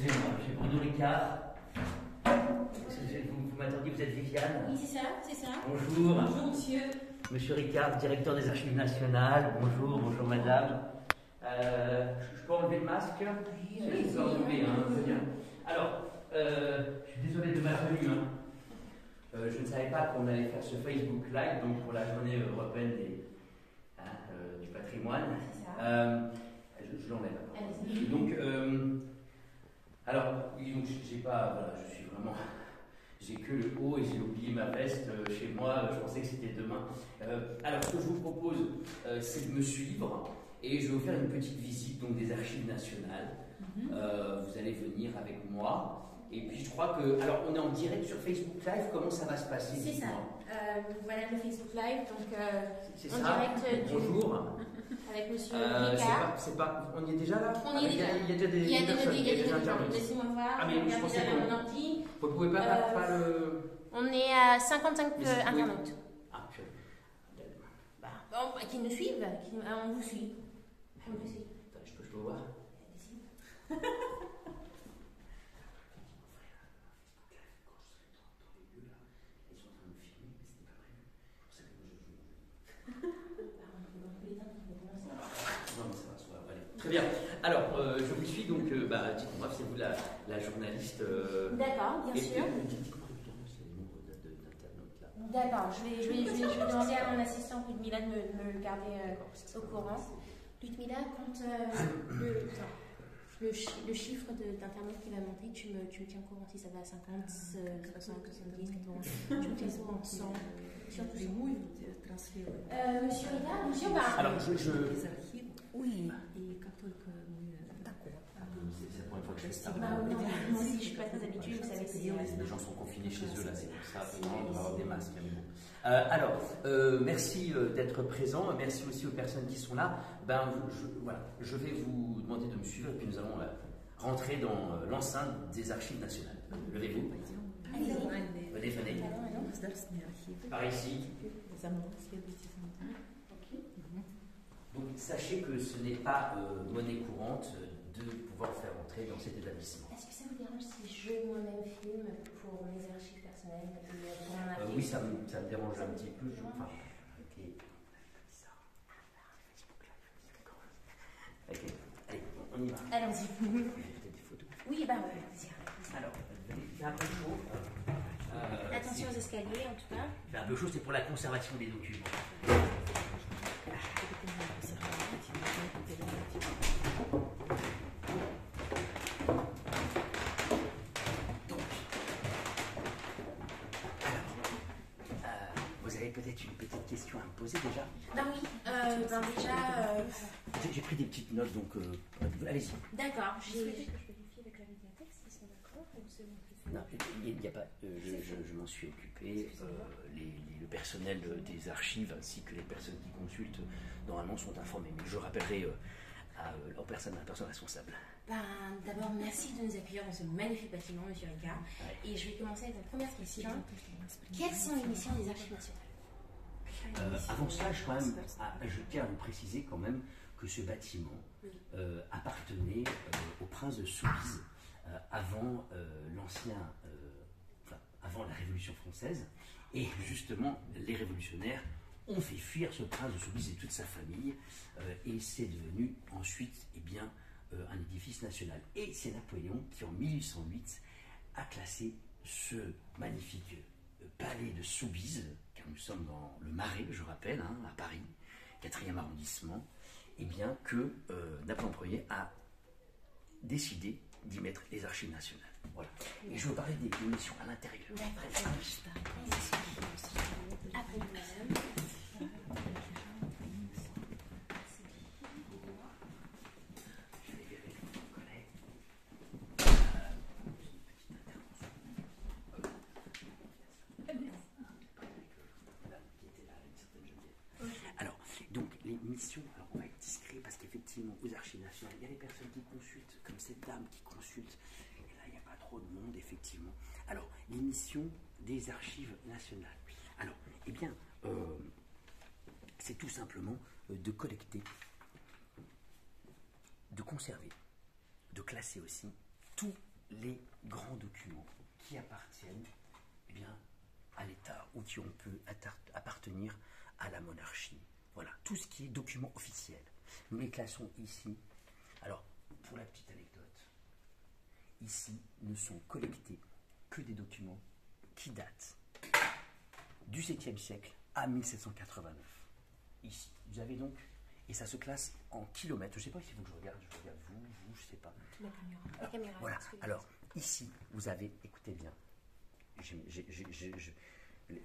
Excusez-moi, je suis Bruno Ricard. Vous m'attendiez, vous êtes Viviane? Oui, c'est ça, c'est ça. Bonjour. Bonjour, monsieur. Monsieur Ricard, directeur des Archives nationales. Bonjour, bonjour madame. Je peux enlever le masque? Oui, Je peux enlever, hein, c'est bien. Alors, je suis désolé de ma tenue. Je ne savais pas qu'on allait faire ce Facebook Live donc pour la journée européenne du patrimoine. C'est ça. Je l'enlève. Allez-y. Donc, alors, oui, donc j'ai pas, voilà, je suis vraiment, j'ai que le haut et j'ai oublié ma veste chez moi. Je pensais que c'était demain. Alors, ce que je vous propose, c'est de me suivre et je vais vous faire une petite visite donc des Archives nationales. Vous allez venir avec moi. Et puis je crois que, alors on est en direct sur Facebook Live, comment ça va se passer? C'est ça. Voilà le Facebook Live, donc C'est en ça. direct Bonjour. avec monsieur Ricard. On y est déjà là? On y est déjà. Il y a déjà des Il y a personnes, des il y a des gens. internautes. Laissez-moi voir. Ah, mais je Regardez pensais derrière qu'on- mon ordi. Vous pouvez pas le... On est à 55 Mais c'est- oui. internautes. Ah, Bon, qui nous suivent. On vous suit. On vous suit. attends, je peux voir? Allez-y. Très bien. Alors, je vous suis donc, dites-moi, c'est vous la journaliste. D'accord, bien sûr. Dites-moi c'est le nombre d'internautes là. D'accord, je vais demander à mon assistant Ludmila de me garder au courant. Ludmila, quand le chiffre d'internautes qui va monter, tu me tiens au courant si ça va à 50, 60, 70, 90, tu me tiens au courant 100, surtout 100. Monsieur Ricard, monsieur, Alors, Oui. c'est la première fois que je fais ça. moi aussi, je suis pas très habituée, vous savez, c'est... Les gens sont confinés chez eux là, c'est pour ça. On va avoir des masques. Mais bon. Merci d'être présent. Merci aussi aux personnes qui sont là. Je vais vous demander de me suivre et puis nous allons rentrer dans l'enceinte des Archives nationales. Levez-vous. Allez-y. Venez. Par ici. Donc sachez que ce n'est pas monnaie courante de pouvoir faire entrer dans cet établissement. Est-ce que ça vous dérange si je moi-même filme pour mes archives personnelles et pour mon archive? Oui, ça me dérange un petit peu. Ok. Ok. Allez, on y va. Allons-y. Peut-être des photos. Oui, vas-y. Alors, il fait un peu chaud. Attention aux escaliers, en tout cas. Il fait un peu chaud, c'est pour la conservation des documents. Vous avez peut-être une petite question à me poser déjà? J'ai pris des petites notes, donc allez-y. D'accord. Je vérifie avec la médiathèque s'ils sont d'accord ou c'est bon. Non, il n'y a pas. Je m'en suis occupé. Le personnel des archives ainsi que les personnes qui consultent normalement sont informés. Mais je rappellerai à la personne responsable. D'abord, merci de nous accueillir dans ce magnifique bâtiment, monsieur Ricard. Et je vais commencer avec la première question. Quelles sont les missions des Archives nationales? Avant cela, je tiens à vous préciser quand même que ce bâtiment appartenait au prince de Soubise avant avant la Révolution française. Et justement, les révolutionnaires ont fait fuir ce prince de Soubise et toute sa famille. Et c'est devenu ensuite un édifice national. Et c'est Napoléon qui, en 1808, a classé ce magnifique palais de Soubise, car nous sommes dans le Marais, je rappelle, à Paris, 4e arrondissement, que Napoléon Ier a décidé d'y mettre les Archives nationales. Voilà. Et je veux parler des missions à l'intérieur. Après, madame. Je vais vérifier avec mon collègue. Alors, donc, les missions, alors on va être discret parce qu'effectivement, aux Archives nationales, il y a des personnes qui consultent, comme cette dame qui consulte, et là, il n'y a pas trop de monde, effectivement. Alors, les missions des Archives nationales. Alors, c'est tout simplement de collecter, de conserver, de classer aussi tous les grands documents qui appartiennent eh bien, à l'État ou qui ont pu appartenir à la monarchie. Voilà, tout ce qui est document officiel. Nous les classons ici. Alors, pour la petite anecdote, ici ne sont collectés que des documents qui datent du 7e siècle à 1789. Ici, vous avez donc, et ça se classe en kilomètres. Je ne sais pas s'il faut que je regarde vous, je ne sais pas. La caméra. Voilà, alors ici, vous avez, écoutez bien,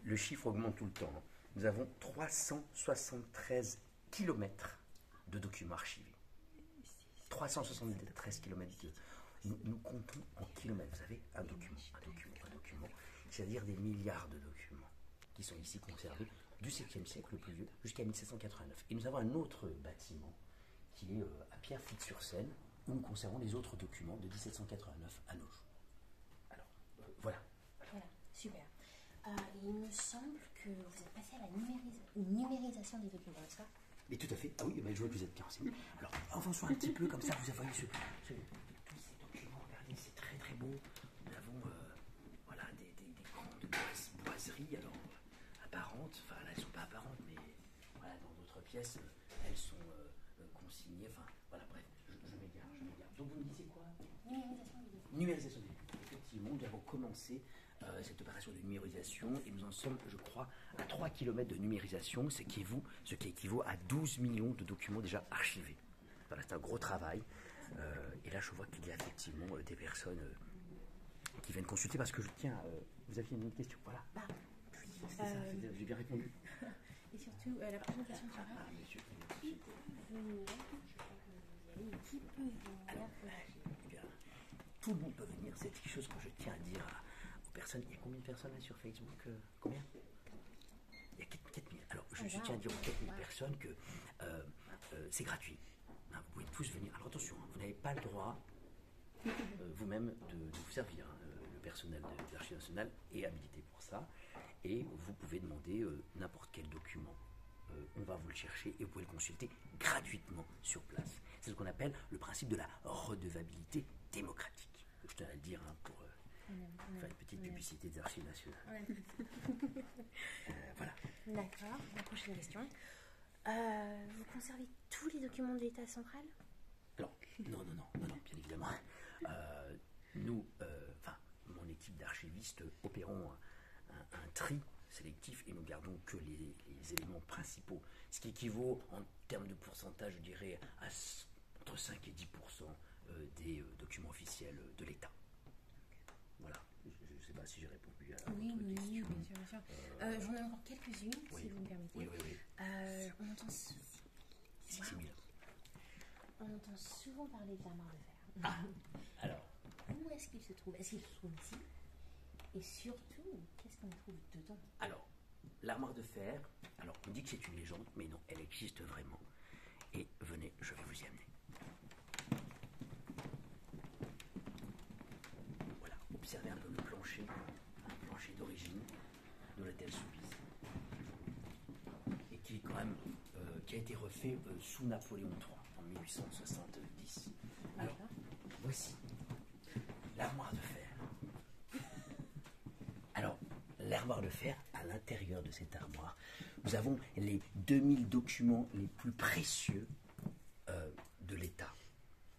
le chiffre augmente tout le temps. Nous avons 373 kilomètres de documents archivés. 373 kilomètres nous comptons en kilomètres. Vous avez un document, c'est-à-dire des milliards de documents qui sont ici conservés du 7e siècle le plus vieux jusqu'à 1789. Et nous avons un autre bâtiment qui est à Pierrefitte-sur-Seine où nous conservons les autres documents de 1789 à nos jours. Alors, voilà. Voilà, super. Il me semble que vous êtes passé à la numérisation des documents, n'est-ce pas? Mais tout à fait. Ah oui, mais je vois que vous êtes bien renseigné. Alors, avançons un petit peu, comme ça, vous voyez tous ces documents. Regardez, c'est très très beau. Nous avons voilà, des grandes boiseries, alors apparentes. Enfin, là, elles ne sont pas apparentes, mais voilà, dans d'autres pièces, elles sont consignées. Enfin, voilà, bref, je m'égare. Donc, vous me disiez quoi? Numérisation des documents. Effectivement, nous avons commencé cette opération de numérisation et nous en sommes, je crois, à 3 km de numérisation, ce qui équivaut à 12 millions de documents déjà archivés. Voilà, c'est un gros travail. Et là, je vois qu'il y a effectivement des personnes qui viennent consulter parce que je tiens. Vous aviez une autre question, voilà. C'est ça, j'ai bien répondu. Et surtout, la prochaine question que j'aurais. Alors, tout le monde peut venir, c'est quelque chose que je tiens à dire aux personnes. Il y a combien de personnes là sur Facebook? Combien? Il y a 4000. Alors, je tiens à dire aux 4000 personnes que c'est gratuit. Hein, vous pouvez tous venir. Alors attention, vous n'avez pas le droit vous-même de vous servir. Hein. Le personnel de l'Archive nationale est habilité pour ça. Et vous pouvez demander n'importe quel document. On va vous le chercher et vous pouvez le consulter gratuitement sur place. C'est ce qu'on appelle le principe de la redevabilité démocratique. Je tiens à le dire hein, pour faire une petite publicité des Archives nationales. Voilà. D'accord, la prochaine question. Vous conservez tous les documents de l'État central? Alors, non, bien évidemment. Nous, mon équipe d'archivistes, opérons un tri sélectif et nous gardons que les éléments principaux, ce qui équivaut en termes de pourcentage, je dirais, à entre 5 et 10% des documents officiels de l'État. Voilà, je ne sais pas si j'ai répondu à votre question. Oui, bien sûr. J'en ai encore quelques-unes, si vous me permettez. Oui. On entend on entend souvent parler de l'armoire de fer. Alors, où est-ce qu'il se trouve? Est-ce qu'il se trouve ici? Et surtout, qu'est-ce qu'on trouve dedans? Alors, l'armoire de fer, alors on dit que c'est une légende, mais non, elle existe vraiment. Et venez, je vais vous y amener. Voilà, observez un peu le plancher, un plancher d'origine de l'hôtel Soubise. Et qui est quand même, qui a été refait sous Napoléon III en 1870. Alors, voici l'armoire de fer. Alors, l'armoire de fer, à l'intérieur de cette armoire, nous avons les 2000 documents les plus précieux de l'État,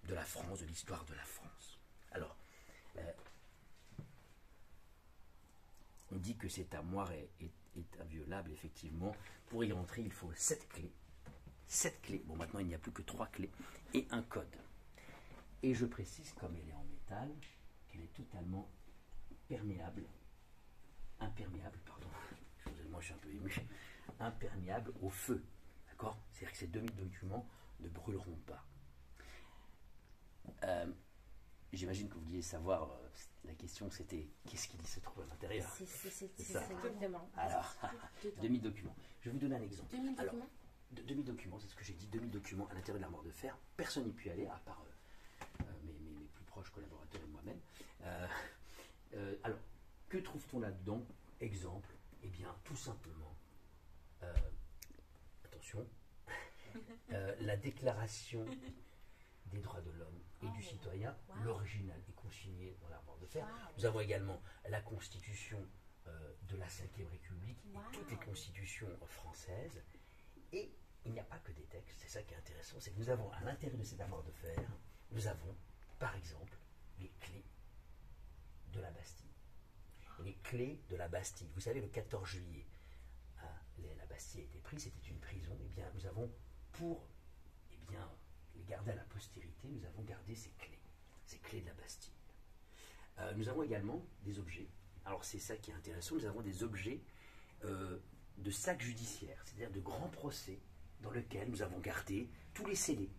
de la France, de l'histoire de la France. Alors, on dit que cette armoire est inviolable, effectivement. Pour y rentrer, il faut 7 clés. 7 clés. Bon, maintenant, il n'y a plus que 3 clés et un code. Et je précise, comme elle est en métal, qu'elle est totalement imperméable, pardon, excusez-moi, je suis un peu ému, imperméable au feu. D'accord? C'est-à-dire que ces 2000 documents ne brûleront pas. J'imagine que vous vouliez savoir, la question c'était qu'est-ce qui se trouve à l'intérieur? C'est ça, exactement. Alors, 2000 documents. Je vais vous donner un exemple. 2000 documents? 2000 documents, c'est ce que j'ai dit, 2000 documents à l'intérieur de l'armoire de fer. Personne n'y peut aller, à part mes plus proches collaborateurs et moi-même. Alors, que trouve-t-on là-dedans? Exemple, eh bien, tout simplement, attention, la déclaration des droits de l'homme et du citoyen. L'original est consigné dans l'armoire de fer. Wow. Nous avons également la constitution de la Ve République et toutes les constitutions françaises. Et il n'y a pas que des textes, c'est ça qui est intéressant, c'est que nous avons à l'intérieur de cette armoire de fer, nous avons par exemple les clés de la Bastille. Et les clés de la Bastille, vous savez, le 14 juillet, la Bastille a été prise, c'était une prison, et bien nous avons, pour les garder à la postérité, nous avons gardé ces clés de la Bastille. Nous avons également des objets, alors c'est ça qui est intéressant, nous avons des objets de sacs judiciaires, c'est-à-dire de grands procès dans lesquels nous avons gardé tous les scellés.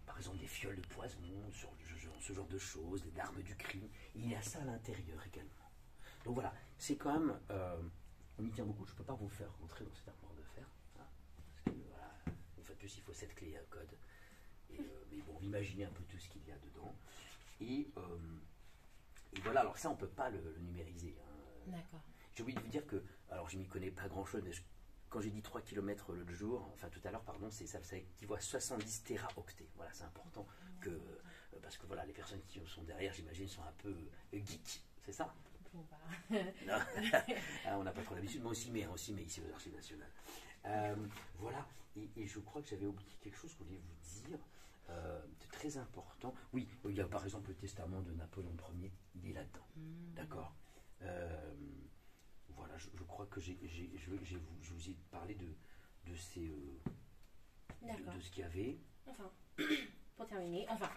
Par exemple des fioles de poison, ce genre de choses, des armes du crime. Il y a ça à l'intérieur également. Donc voilà, c'est quand même... on y tient beaucoup, je ne peux pas vous faire rentrer dans cette armoire de fer. Hein, parce que voilà, une fois de plus, il faut 7 clés et un code. Mais bon, imaginez un peu tout ce qu'il y a dedans. Et voilà, alors ça, on ne peut pas le numériser. Hein. D'accord. J'ai oublié de vous dire que, alors je ne m'y connais pas grand-chose, mais quand j'ai dit 3 km l'autre jour, enfin tout à l'heure, pardon, ça équivaut à 70 téraoctets. Voilà, c'est important parce que voilà, les personnes qui sont derrière, j'imagine, sont un peu geeks, c'est ça? Bon, bah. Non. On n'a pas trop l'habitude, mais on s'y met ici aux Archives nationales. Voilà, et je crois que j'avais oublié quelque chose que je voulais vous dire, de très important. Oui, il y a par exemple le testament de Napoléon Ier, il est là-dedans, d'accord. Voilà, je crois que je vous ai parlé de ce qu'il y avait. Enfin, pour terminer, avant,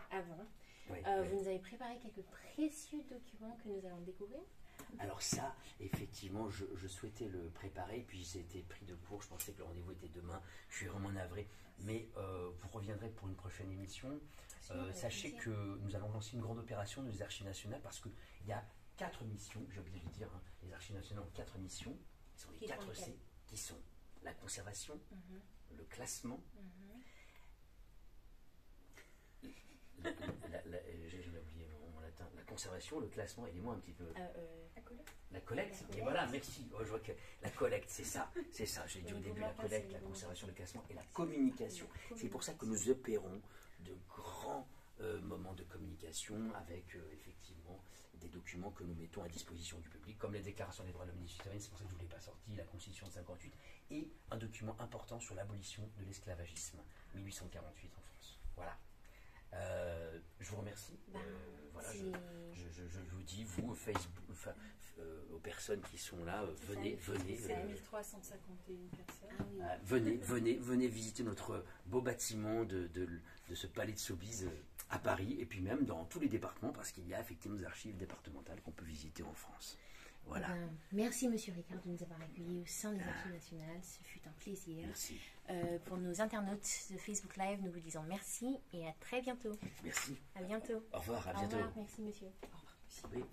Oui, vous nous avez préparé quelques précieux documents que nous allons découvrir. Alors ça, effectivement, je souhaitais le préparer, puis j'ai été pris de court, je pensais que le rendez-vous était demain, je suis vraiment navré, mais vous reviendrez pour une prochaine émission. Sachez que nous allons lancer une grande opération des Archives nationales, parce qu'il y a 4 missions, j'ai oublié de le dire, hein, les Archives nationales ont 4 missions, qui sont les 4 C, qui sont la conservation, le classement, j'ai oublié mon latin, la conservation, le classement, aidez-moi un petit peu. La collecte. Et voilà, merci. Oh, je vois que la collecte, c'est ça, j'ai dit au début, la collecte, la conservation, le classement et la communication. C'est pour ça que nous opérons de grands moments de communication avec effectivement des documents que nous mettons à disposition du public, comme la Déclaration des droits de l'homme et du citoyen, c'est pour ça que je ne vous l'ai pas sorti, la Constitution de 58, et un document important sur l'abolition de l'esclavagisme, 1848 en France. Voilà. Je vous remercie. Voilà, je vous dis, vous, Facebook, aux personnes qui sont là, venez. C'est 1351 personnes. Ah oui. Venez visiter notre beau bâtiment de ce palais de Soubise à Paris, et puis même dans tous les départements, parce qu'il y a effectivement des archives départementales qu'on peut visiter en France. Voilà. Merci Monsieur Ricard de nous avoir accueillis au sein des Archives nationales, ce fut un plaisir. Merci. Pour nos internautes de Facebook Live, nous vous disons merci et à très bientôt. Merci. À bientôt. Au revoir, à Au bientôt. revoir, merci monsieur. Au revoir. Oui.